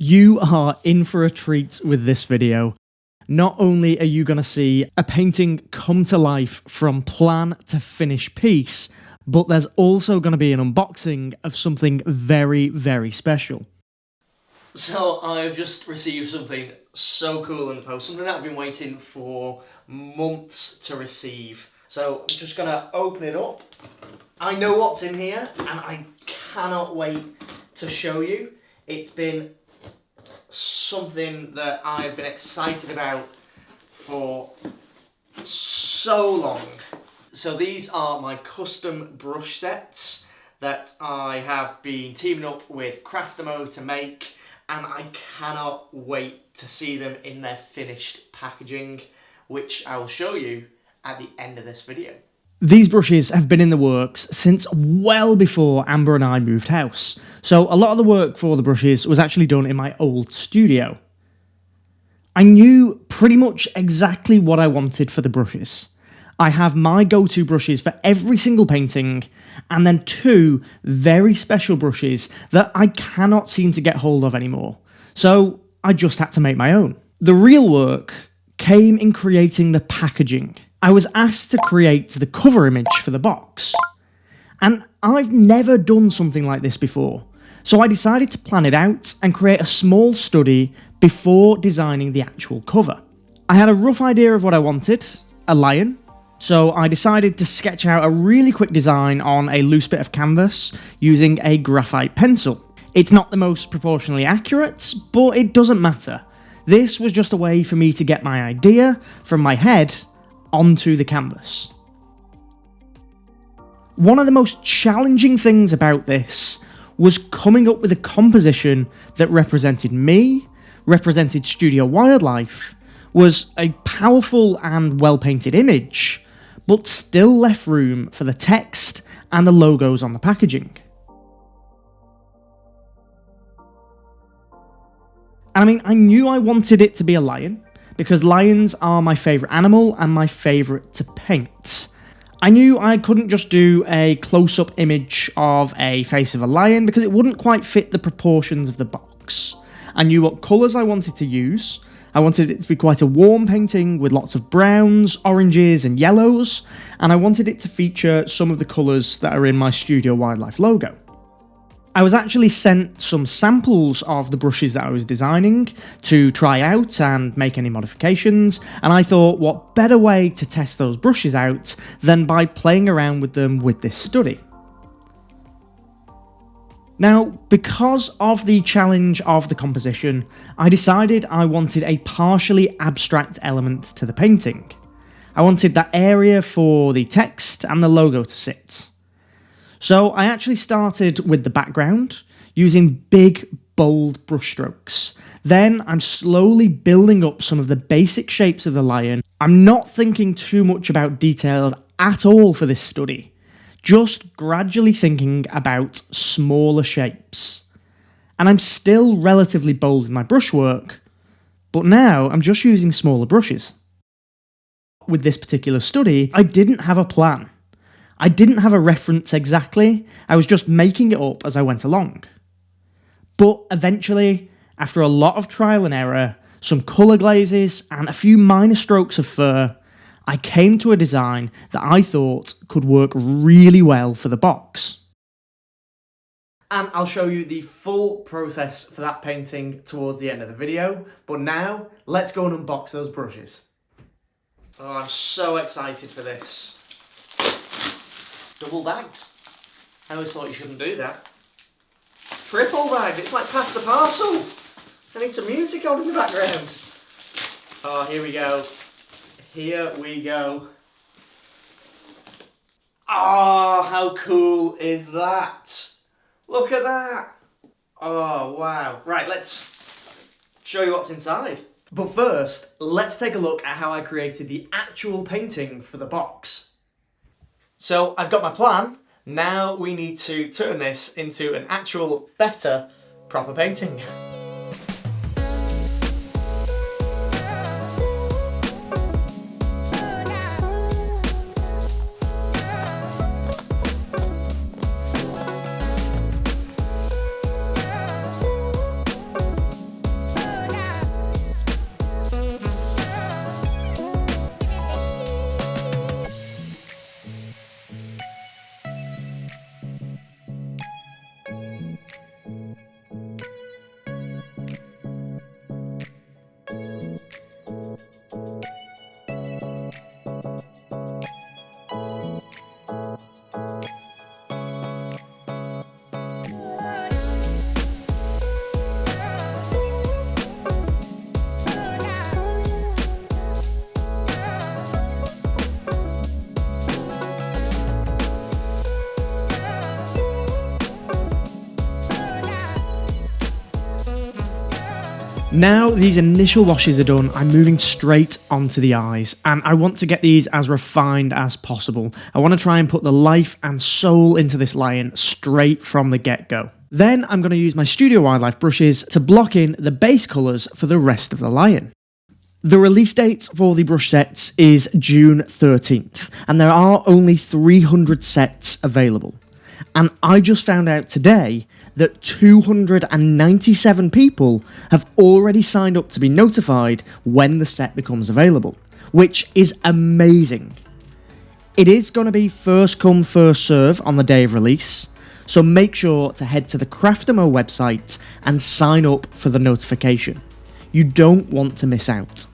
You are in for a treat with this video. Not only are you going to see a painting come to life from plan to finish piece, but there's also going to be an unboxing of something very, very special. So I've just received something so cool in the post, something that I've been waiting for months to receive. So I'm just going to open it up. I know what's in here and I cannot wait to show you. It's been something that I've been excited about for so long. So these are my custom brush sets that I have been teaming up with Craftamo to make, and I cannot wait to see them in their finished packaging, which I will show you at the end of this video. These brushes have been in the works since well before Amber and I moved house, so a lot of the work for the brushes was actually done in my old studio. I knew pretty much exactly what I wanted for the brushes. I have my go-to brushes for every single painting, and then two very special brushes that I cannot seem to get hold of anymore, so I just had to make my own. The real work came in creating the packaging. I was asked to create the cover image for the box, and I've never done something like this before, so I decided to plan it out and create a small study before designing the actual cover. I had a rough idea of what I wanted, a lion, so I decided to sketch out a really quick design on a loose bit of canvas using a graphite pencil. It's not the most proportionally accurate, but it doesn't matter. This was just a way for me to get my idea from my head onto the canvas. One of the most challenging things about this was coming up with a composition that represented me, represented studio wildlife, was a powerful and well-painted image, but still left room for the text and the logos on the packaging. And I mean, I knew I wanted it to be a lion, because lions are my favourite animal and my favourite to paint. I knew I couldn't just do a close-up image of a face of a lion because it wouldn't quite fit the proportions of the box. I knew what colours I wanted to use. I wanted it to be quite a warm painting with lots of browns, oranges and yellows, and I wanted it to feature some of the colours that are in my Studio Wildlife logo. I was actually sent some samples of the brushes that I was designing to try out and make any modifications, and I thought what better way to test those brushes out than by playing around with them with this study. Now, because of the challenge of the composition, I decided I wanted a partially abstract element to the painting. I wanted that area for the text and the logo to sit. So I actually started with the background, using big, bold brushstrokes. Then I'm slowly building up some of the basic shapes of the lion. I'm not thinking too much about details at all for this study, just gradually thinking about smaller shapes. And I'm still relatively bold in my brushwork, but now I'm just using smaller brushes. With this particular study, I didn't have a plan. I didn't have a reference exactly, I was just making it up as I went along. But eventually, after a lot of trial and error, some colour glazes and a few minor strokes of fur, I came to a design that I thought could work really well for the box. And I'll show you the full process for that painting towards the end of the video, but now let's go and unbox those brushes. Oh, I'm so excited for this. Double bagged. I always thought you shouldn't do that. Triple bagged, it's like pass the parcel. I need some music on in the background. Oh, here we go. Here we go. Oh, how cool is that? Look at that. Oh, wow. Right, let's show you what's inside. But first, let's take a look at how I created the actual painting for the box. So I've got my plan, now we need to turn this into an actual, better, proper painting. Now these initial washes are done, I'm moving straight onto the eyes, and I want to get these as refined as possible. I want to try and put the life and soul into this lion straight from the get-go. Then I'm going to use my Studio Wildlife brushes to block in the base colours for the rest of the lion. The release date for the brush sets is June 13th, and there are only 300 sets available. And I just found out today that 297 people have already signed up to be notified when the set becomes available, which is amazing. It is going to be first come, first serve on the day of release, so make sure to head to the Craftamo website and sign up for the notification. You don't want to miss out.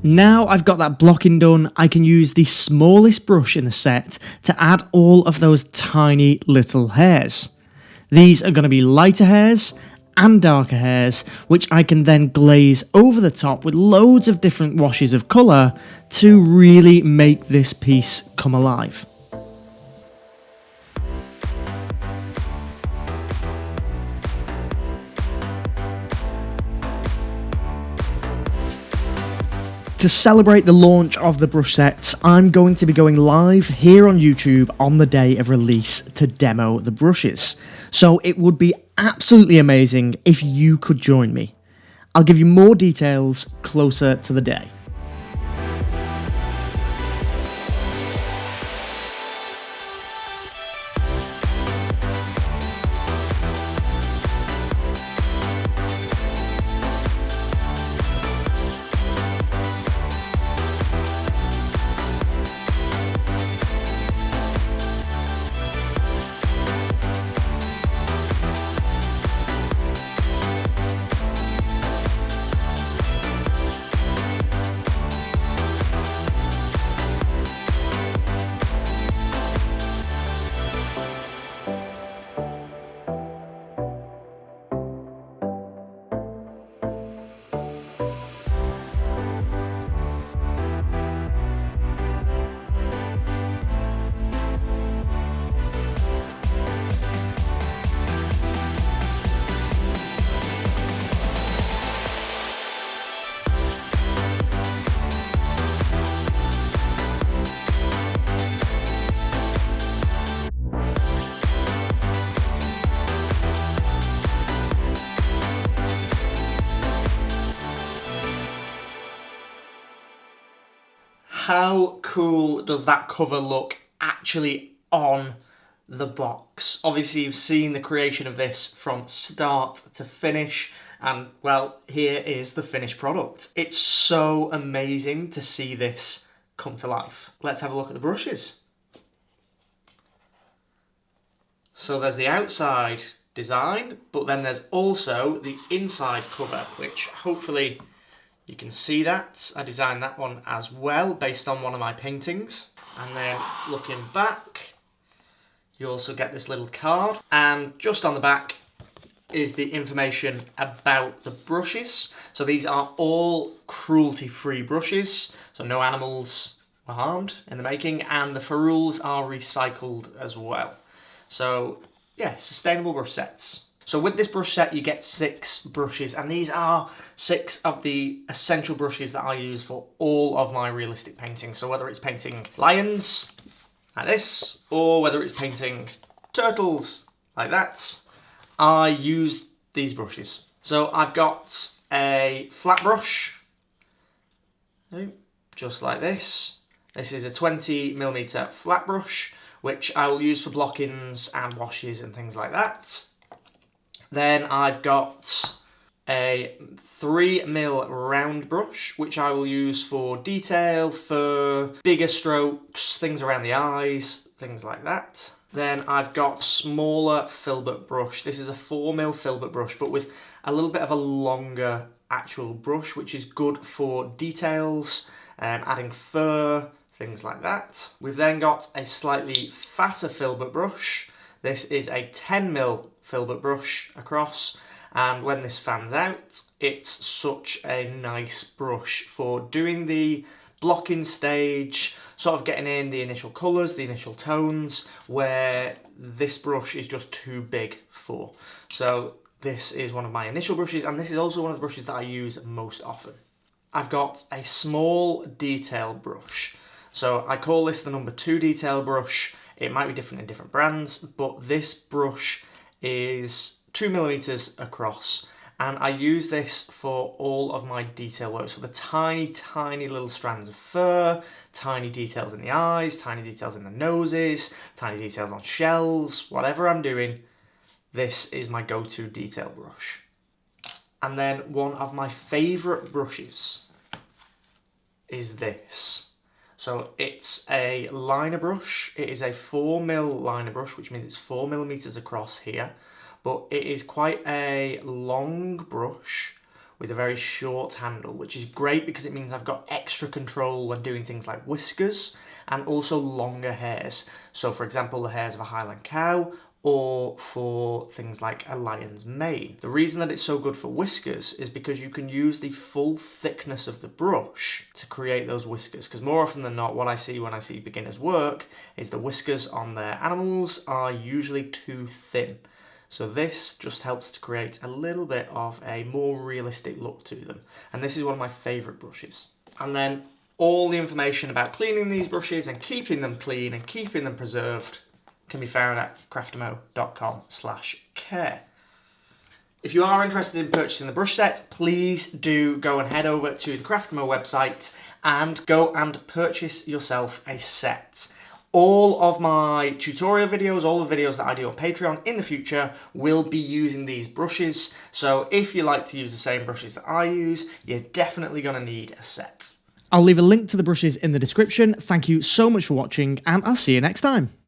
Now I've got that blocking done, I can use the smallest brush in the set to add all of those tiny little hairs. These are going to be lighter hairs and darker hairs, which I can then glaze over the top with loads of different washes of colour to really make this piece come alive. To celebrate the launch of the brush sets, I'm going to be going live here on YouTube on the day of release to demo the brushes. So it would be absolutely amazing if you could join me. I'll give you more details closer to the day. How cool does that cover look actually on the box? Obviously you've seen the creation of this from start to finish, and well, here is the finished product. It's so amazing to see this come to life. Let's have a look at the brushes. So there's the outside design, but then there's also the inside cover, which hopefully you can see that. I designed that one as well based on one of my paintings. And then looking back, you also get this little card. And just on the back is the information about the brushes. So these are all cruelty-free brushes. So no animals were harmed in the making, and the ferrules are recycled as well. So yeah, sustainable brush sets. So with this brush set, you get 6 brushes, and these are 6 of the essential brushes that I use for all of my realistic paintings. So whether it's painting lions, like this, or whether it's painting turtles, like that, I use these brushes. So I've got a flat brush, just like this. This is a 20mm flat brush, which I will use for blockings and washes and things like that. Then I've got a 3mm round brush, which I will use for detail, fur, bigger strokes, things around the eyes, things like that. Then I've got smaller filbert brush. This is a 4mm filbert brush, but with a little bit of a longer actual brush, which is good for details, adding fur, things like that. We've then got a slightly fatter filbert brush. This is a 10mm filbert brush across, and when this fans out, it's such a nice brush for doing the blocking stage, sort of getting in the initial colours, the initial tones, where this brush is just too big for. So this is one of my initial brushes, and this is also one of the brushes that I use most often. I've got a small detail brush. So I call this the number 2 detail brush. It might be different in different brands, but this brush is 2mm across, and I use this for all of my detail work. So the tiny little strands of fur, tiny details in the eyes, tiny details in the noses, tiny details on shells, whatever I'm doing, this is my go-to detail brush. And then one of my favourite brushes is this. So it's a liner brush. It is a 4mm liner brush, which means it's 4mm across here. But it is quite a long brush with a very short handle, which is great because it means I've got extra control when doing things like whiskers and also longer hairs. So for example, the hairs of a Highland cow, or for things like a lion's mane. The reason that it's so good for whiskers is because you can use the full thickness of the brush to create those whiskers, because more often than not, what I see when I see beginners work is the whiskers on their animals are usually too thin. So this just helps to create a little bit of a more realistic look to them. And this is one of my favourite brushes. And then all the information about cleaning these brushes and keeping them clean and keeping them preserved can be found at craftamo.com/care. If you are interested in purchasing the brush set, please do go and head over to the Craftamo website and go and purchase yourself a set. All of my tutorial videos, all the videos that I do on Patreon in the future will be using these brushes. So if you like to use the same brushes that I use, you're definitely going to need a set. I'll leave a link to the brushes in the description. Thank you so much for watching, and I'll see you next time.